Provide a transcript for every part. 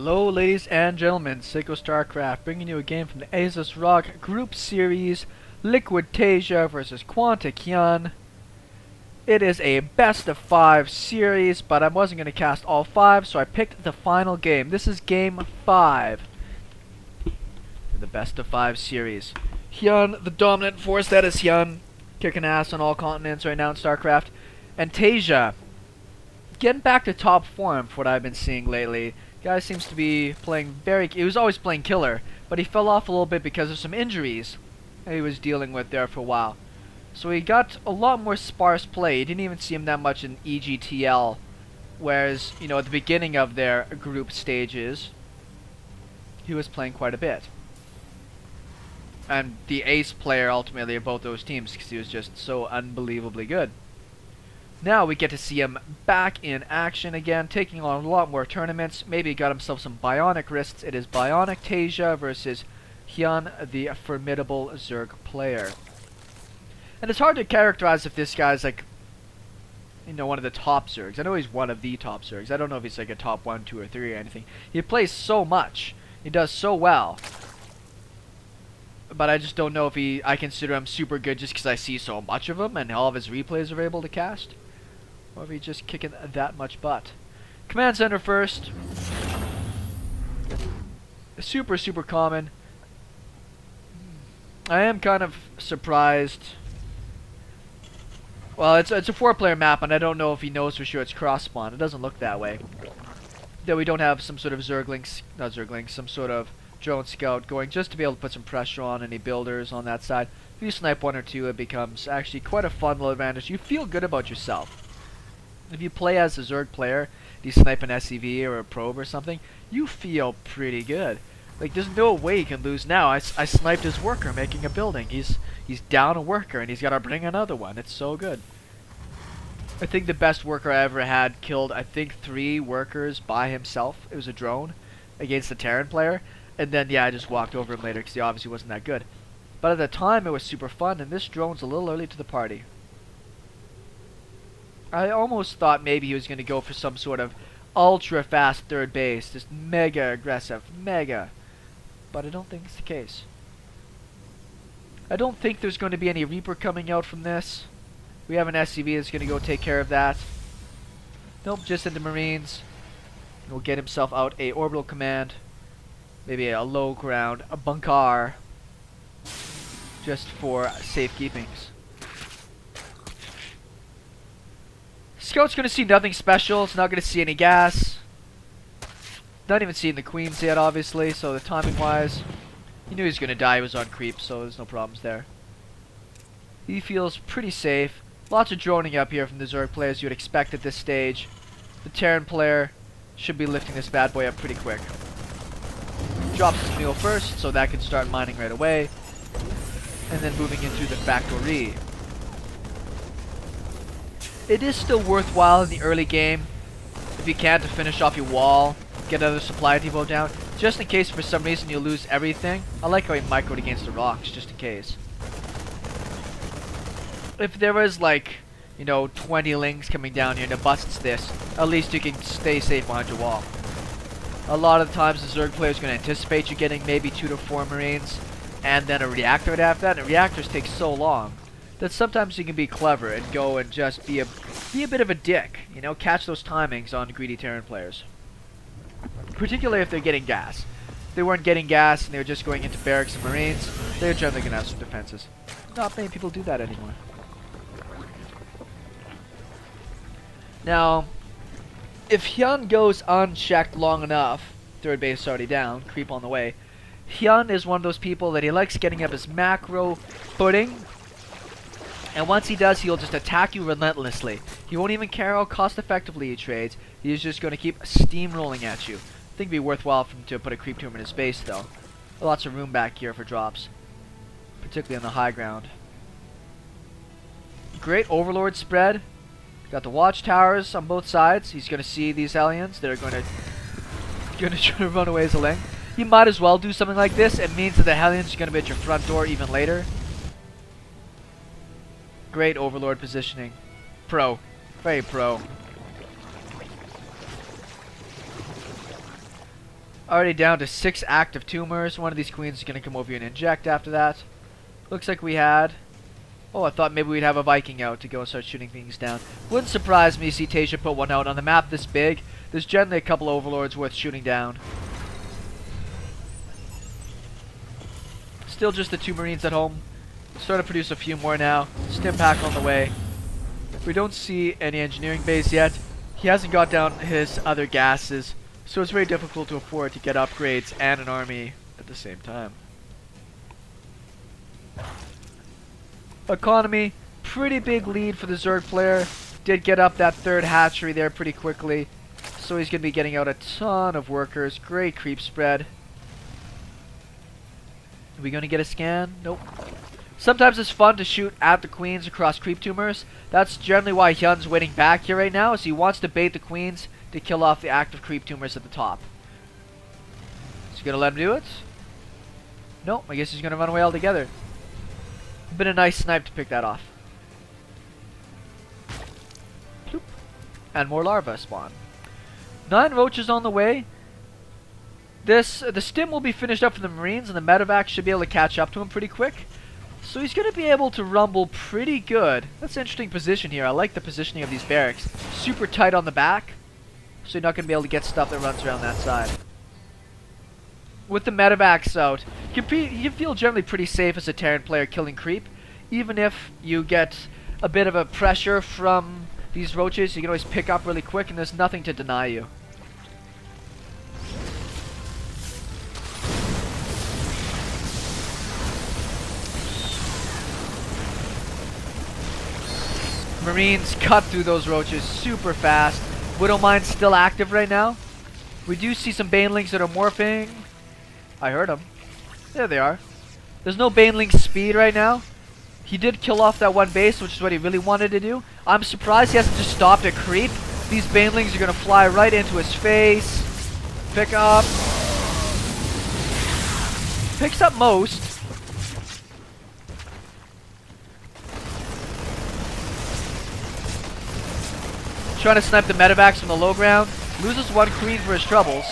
Hello ladies and gentlemen, SeKo Starcraft bringing you a game from the Asus Rock Group Series, Liquid Taeja versus Quantic Hyun. It is a best of 5 series, but I wasn't going to cast all 5, so I picked the final game. This is game 5 for the best of 5 series. Hyun, the dominant force that is Hyun, kicking ass on all continents right now in Starcraft. And Taeja, getting back to top form for what I've been seeing lately. Guy seems to be playing he was always playing killer, but he fell off a little bit because of some injuries that he was dealing with there for a while. So he got a lot more sparse play. You didn't even see him that much in EGTL, whereas, you know, at the beginning of their group stages, he was playing quite a bit. And the ace player ultimately of both those teams because he was just so unbelievably good. Now we get to see him back in action again, taking on a lot more tournaments. Maybe he got himself some bionic wrists. It is Bionic Taeja versus Hyun, the formidable Zerg player. And it's hard to characterize if this guy's like, you know, one of the top Zergs. I know he's one of the top Zergs. I don't know if he's like a top 1, 2, or 3 or anything. He plays so much. He does so well. But I just don't know if I consider him super good just because I see so much of him and all of his replays are able to cast. Or if he's just kicking that much butt. Command center first. Super common. I am kind of surprised. Well, it's a 4-player map, and I don't know if he knows for sure it's cross spawn. It doesn't look that way. That we don't have some sort of some sort of drone scout going just to be able to put some pressure on any builders on that side. If you snipe 1 or 2, it becomes actually quite a fun little advantage. You feel good about yourself. If you play as a Zerg player, you snipe an SCV or a probe or something, you feel pretty good. Like, there's no way he can lose now. I sniped his worker making a building. He's down a worker and he's got to bring another one. It's so good. I think the best worker I ever had killed, I think, 3 workers by himself. It was a drone against a Terran player. And then, yeah, I just walked over him later because he obviously wasn't that good. But at the time, it was super fun, and this drone's a little early to the party. I almost thought maybe he was going to go for some sort of ultra-fast third base, just mega aggressive, mega. But I don't think it's the case. I don't think there's going to be any Reaper coming out from this. We have an SCV that's going to go take care of that. Nope, just into Marines. He'll get himself out a orbital command. Maybe a low ground, a bunker, just for safekeepings. Scout's going to see nothing special. It's not going to see any gas. Not even seeing the queens yet, obviously, so the timing-wise, he knew he was going to die. He was on creep, so there's no problems there. He feels pretty safe. Lots of droning up here from the Zerg players you would expect at this stage. The Terran player should be lifting this bad boy up pretty quick. Drops his mule first, so that can start mining right away. And then moving into the factory. It is still worthwhile in the early game, if you can, to finish off your wall, get another supply depot down, just in case for some reason you lose everything. I like how he microed against the rocks, just in case. If there was, like, you know, 20 lings coming down here and it busts this, at least you can stay safe behind your wall. A lot of the times the Zerg player is going to anticipate you getting maybe 2 to 4 Marines and then a reactor right after that, and reactors take so long that sometimes you can be clever and go and just be a bit of a dick, you know, catch those timings on greedy Terran players. Particularly if they're getting gas. If they weren't getting gas and they were just going into barracks and Marines, they're generally going to have some defenses. Not many people do that anymore. Now, if Hyun goes unchecked long enough, third base is already down, creep on the way, Hyun is one of those people that he likes getting up his macro footing, and once he does, he'll just attack you relentlessly. He won't even care how cost effectively he trades, he's just going to keep steamrolling at you. I think it'd be worthwhile for him to put a creep to him in his base though. Lots of room back here for drops, particularly on the high ground. Great Overlord spread. Got the watchtowers on both sides. He's going to see these aliens. They're going to try to run away as a link. You might as well do something like this. It means that the Hellions are going to be at your front door even later. Great Overlord positioning. Pro. Very pro. Already down to 6 active tumors. One of these queens is going to come over here and inject after that. Looks like we had... Oh, I thought maybe we'd have a Viking out to go and start shooting things down. Wouldn't surprise me to see Taeja put one out. On the map this big, there's generally a couple overlords worth shooting down. Still just the 2 marines at home. Starting to produce a few more now. Stim pack on the way. We don't see any engineering base yet. He hasn't got down his other gases, so it's very difficult to afford to get upgrades and an army at the same time. Economy, pretty big lead for the Zerg player. Did get up that 3rd hatchery there pretty quickly, so he's going to be getting out a ton of workers. Great creep spread. Are we going to get a scan? Nope. Sometimes it's fun to shoot at the queens across creep tumors. That's generally why Hyun's waiting back here right now, is he wants to bait the queens to kill off the active creep tumors at the top. Is he going to let him do it? Nope, I guess he's going to run away altogether. Been a nice snipe to pick that off. Bloop. And more larvae spawn. 9 roaches on the way. The stim will be finished up for the marines, and the medevac should be able to catch up to him pretty quick. So he's going to be able to rumble pretty good. That's an interesting position here. I like the positioning of these barracks. Super tight on the back, so you're not going to be able to get stuff that runs around that side. With the medevacs out, you can feel generally pretty safe as a Terran player killing creep. Even if you get a bit of a pressure from these roaches, you can always pick up really quick and there's nothing to deny you. Marines cut through those roaches super fast. Widowmine's still active right now. We do see some banelings that are morphing. I heard them. There they are. There's no baneling speed right now. He did kill off that one base, which is what he really wanted to do. I'm surprised he hasn't just stopped at creep. These banelings are going to fly right into his face. Pick up. Picks up most. Trying to snipe the medevacs from the low ground. Loses 1 queen for his troubles.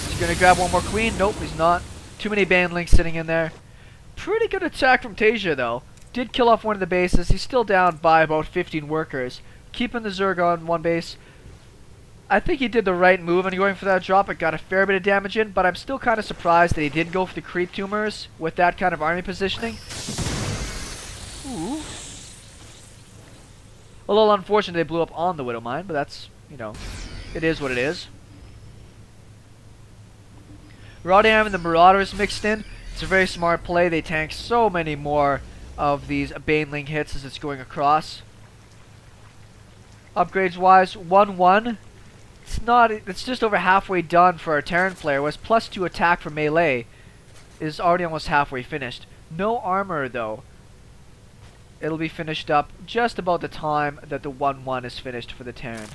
He's gonna grab 1 more queen. Nope, he's not. Too many banelings sitting in there. Pretty good attack from Taeja though. Did kill off one of the bases. He's still down by about 15 workers. Keeping the Zerg on 1 base. I think he did the right move in going for that drop. It got a fair bit of damage in, but I'm still kind of surprised that he did go for the creep tumors with that kind of army positioning. Ooh. A little unfortunate they blew up on the Widowmine, but that's, you know, it is what it is. Rodam and the Marauders mixed in. It's a very smart play. They tank so many more of these baneling hits as it's going across. Upgrades wise, 1-1. It's just over halfway done for our Terran player. Was +2 attack for melee. Is already almost halfway finished. No armor though. It'll be finished up just about the time that the 1-1 is finished for the Terran.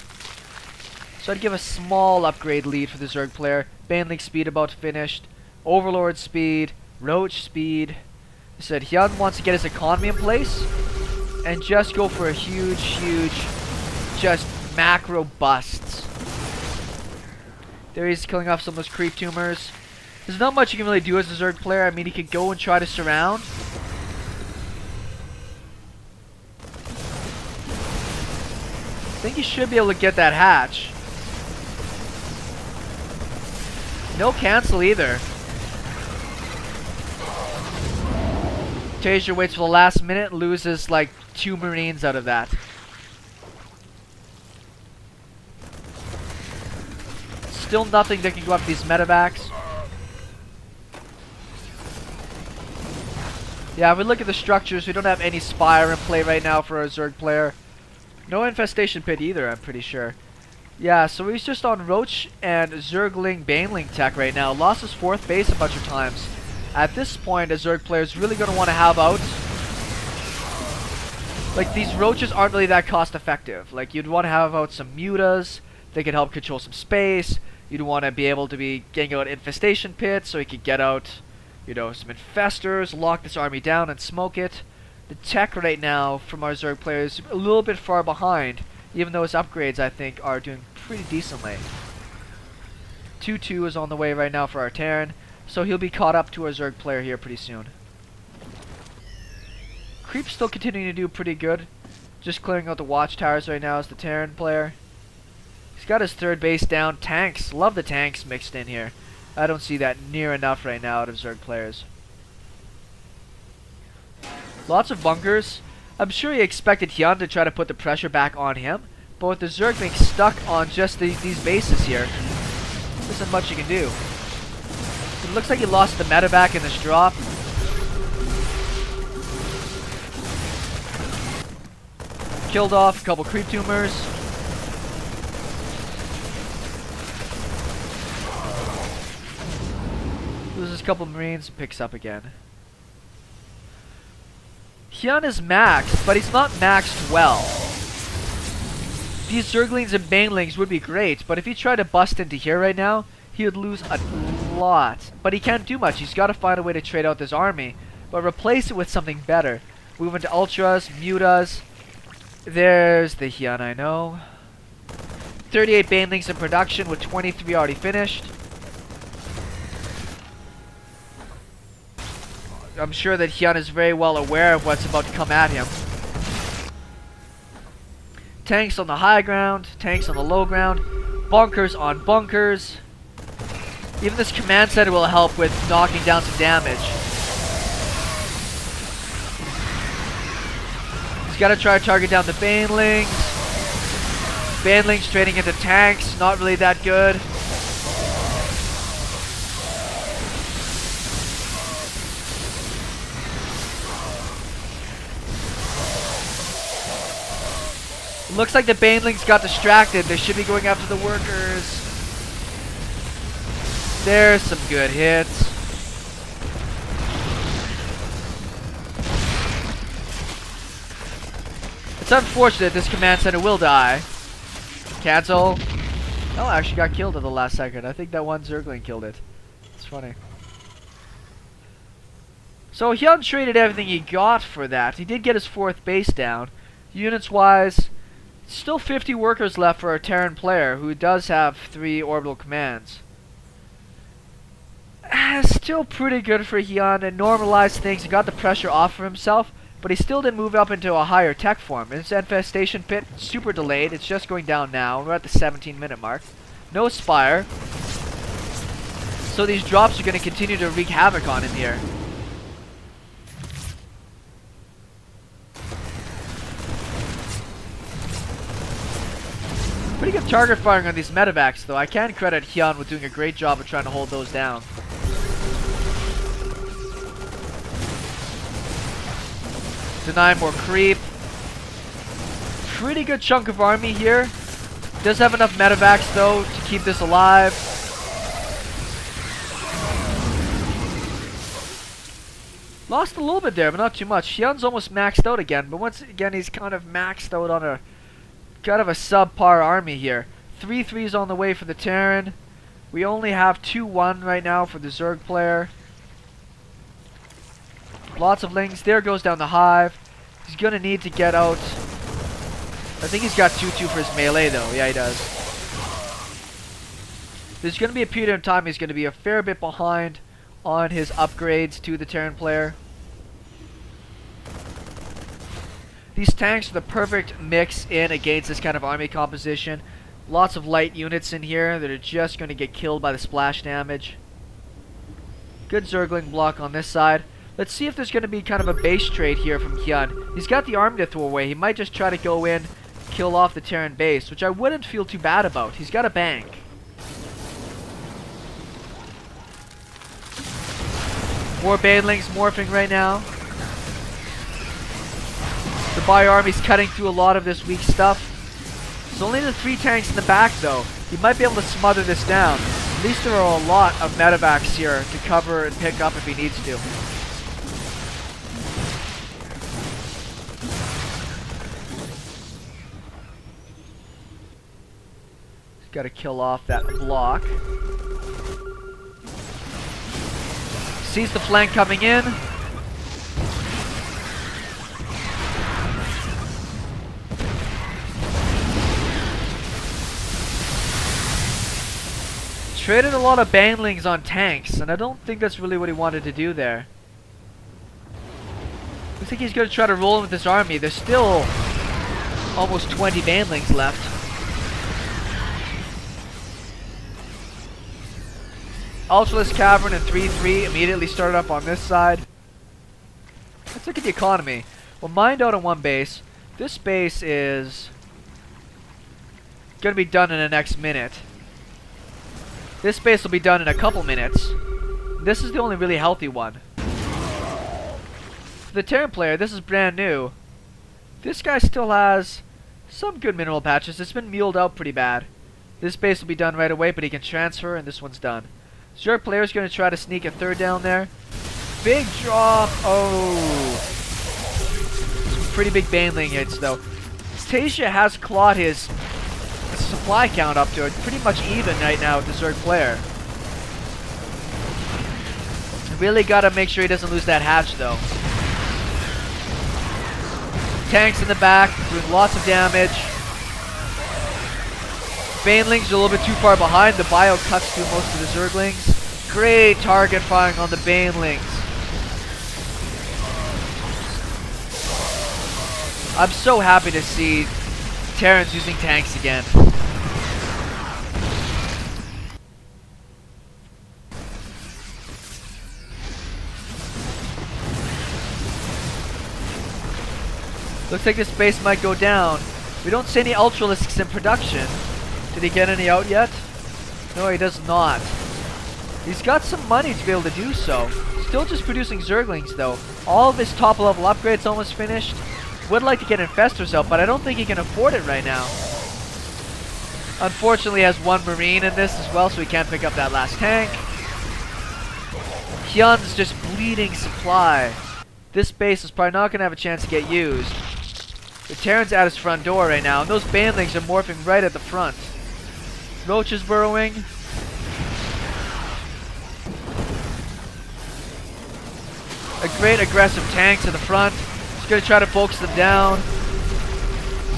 So I'd give a small upgrade lead for the Zerg player. Baneling speed about finished. Overlord speed. Roach speed. I said Hyun wants to get his economy in place. And just go for a huge, just macro busts. There he's killing off some of those creep tumors. There's not much you can really do as a Zerg player. I mean, he could go and try to surround. I think he should be able to get that hatch. No cancel either. Taeja waits for the last minute, loses like 2 marines out of that. Still nothing that can go up these medevacs. Yeah, if we look at the structures, we don't have any Spire in play right now for a Zerg player. No Infestation Pit either, I'm pretty sure. Yeah, so he's just on Roach and Zergling Baneling tech right now. Lost his 4th base a bunch of times. At this point, a Zerg player is really going to want to have out. Like, these Roaches aren't really that cost effective. Like, you'd want to have out some Mutas. They could help control some space. You'd want to be able to be getting out Infestation Pits so he could get out you know, some infestors, lock this army down and smoke it. The tech right now from our Zerg player is a little bit far behind, even though his upgrades, I think, are doing pretty decently. 2-2 is on the way right now for our Terran, so he'll be caught up to our Zerg player here pretty soon. Creep's still continuing to do pretty good. Just clearing out the watchtowers right now as the Terran player. He's got his third base down. Tanks. Love the tanks mixed in here. I don't see that near enough right now out of Zerg players. Lots of bunkers. I'm sure he expected Hyun to try to put the pressure back on him, but with the Zerg being stuck on just these bases here, there isn't much you can do. It looks like he lost the medevac in this drop. Killed off a couple creep tumors. Loses a couple marines and picks up again. Hyun is maxed, but he's not maxed well. These Zerglings and Banelings would be great, but if he tried to bust into here right now, he would lose a lot. But he can't do much. He's got to find a way to trade out this army, but replace it with something better. Move into Ultras, Mutas. There's the Hyun, I know. 38 Banelings in production with 23 already finished. I'm sure that Hyun is very well aware of what's about to come at him. Tanks on the high ground, tanks on the low ground, bunkers on bunkers. Even this command center will help with knocking down some damage. He's got to try to target down the Banelings. Banelings trading into tanks, not really that good. Looks like the Banelings got distracted. They should be going after the workers. There's some good hits. It's unfortunate this command center will die. Cancel. Oh, actually got killed at the last second. I think that one Zergling killed it. It's funny. So Hyun traded everything he got for that. He did get his fourth base down. Units wise, still 50 workers left for our Terran player, who does have 3 orbital commands. Still pretty good for Hyun, and normalized things and got the pressure off of himself, but he still didn't move up into a higher tech form. His infestation pit, super delayed. It's just going down now. We're at the 17-minute mark. No Spire. So these drops are going to continue to wreak havoc on him here. Pretty good target firing on these medevacs, though. I can credit Hyun with doing a great job of trying to hold those down. Deny more creep. Pretty good chunk of army here. Does have enough medevacs, though, to keep this alive. Lost a little bit there, but not too much. Hyun's almost maxed out again, but once again, he's kind of maxed out on a kind of a subpar army here. 3 3s on the way for the Terran. We only have 2-1 right now for the Zerg player. Lots of lings. There goes down the hive. He's going to need to get out. I think he's got 2-2 for his melee, though. Yeah, he does. There's going to be a period of time he's going to be a fair bit behind on his upgrades to the Terran player. These tanks are the perfect mix in against this kind of army composition. Lots of light units in here that are just going to get killed by the splash damage. Good Zergling block on this side. Let's see if there's going to be kind of a base trade here from Hyun. He's got the army to throw away. He might just try to go in, kill off the Terran base, which I wouldn't feel too bad about. He's got a bank. More Banelings morphing right now. The Bio Army's cutting through a lot of this weak stuff. There's only the 3 tanks in the back, though. He might be able to smother this down. At least there are a lot of medevacs here to cover and pick up if he needs to. He's got to kill off that block. sees the flank coming in. Traded a lot of banelings on tanks, and I don't think that's really what he wanted to do there. Looks like he's going to try to roll in with this army. There's still almost 20 banelings left. Ultralisk Cavern and 3-3 immediately started up on this side. Let's look at the economy. Well, mined out on one base. This base is going to be done in the next minute. This base will be done in a couple minutes. This is the only really healthy one. For the Terran player, this is brand new. This guy still has some good mineral patches. It's been muled out pretty bad. This base will be done right away, but he can transfer, and this one's done. Zerg player is going to try to sneak a third down there. Big drop. Oh. Some pretty big baneling hits, though. Taeja has clawed his supply count up to it. Pretty much even right now with the Zerg player. Really got to make sure he doesn't lose that hatch, though. Tanks in the back, doing lots of damage. Banelings are a little bit too far behind. The bio cuts through most of the Zerglings. Great target firing on the Banelings. I'm so happy to see Terrans using tanks again. Looks like this base might go down. We don't see any Ultralisks in production. Did he get any out yet? No, he does not. He's got some money to be able to do so. Still just producing Zerglings though. All of his top level upgrades almost finished. Would like to get Infestors out, but I don't think he can afford it right now. Unfortunately, he has one Marine in this as well, so he can't pick up that last tank. Hyun's just bleeding supply. This base is probably not going to have a chance to get used. The Terran's at his front door right now, and those Banelings are morphing right at the front. Roach is burrowing. A great aggressive tank to the front. He's going to try to focus them down.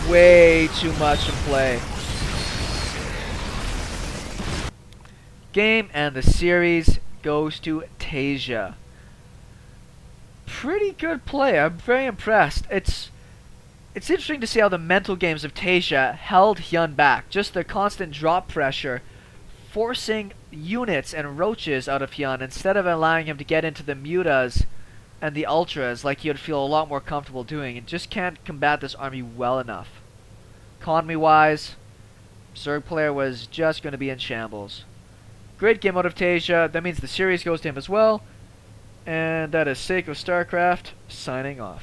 Way too much in play. Game and the series goes to Taeja. Pretty good play. I'm very impressed. It's interesting to see how the mental games of Taeja held Hyun back. Just the constant drop pressure, forcing units and roaches out of Hyun instead of allowing him to get into the mutas and the ultras like he would feel a lot more comfortable doing. And just can't combat this army well enough. Economy-wise, Zerg player was just going to be in shambles. Great game out of Taeja. That means the series goes to him as well. And that is SeKo Starcraft signing off.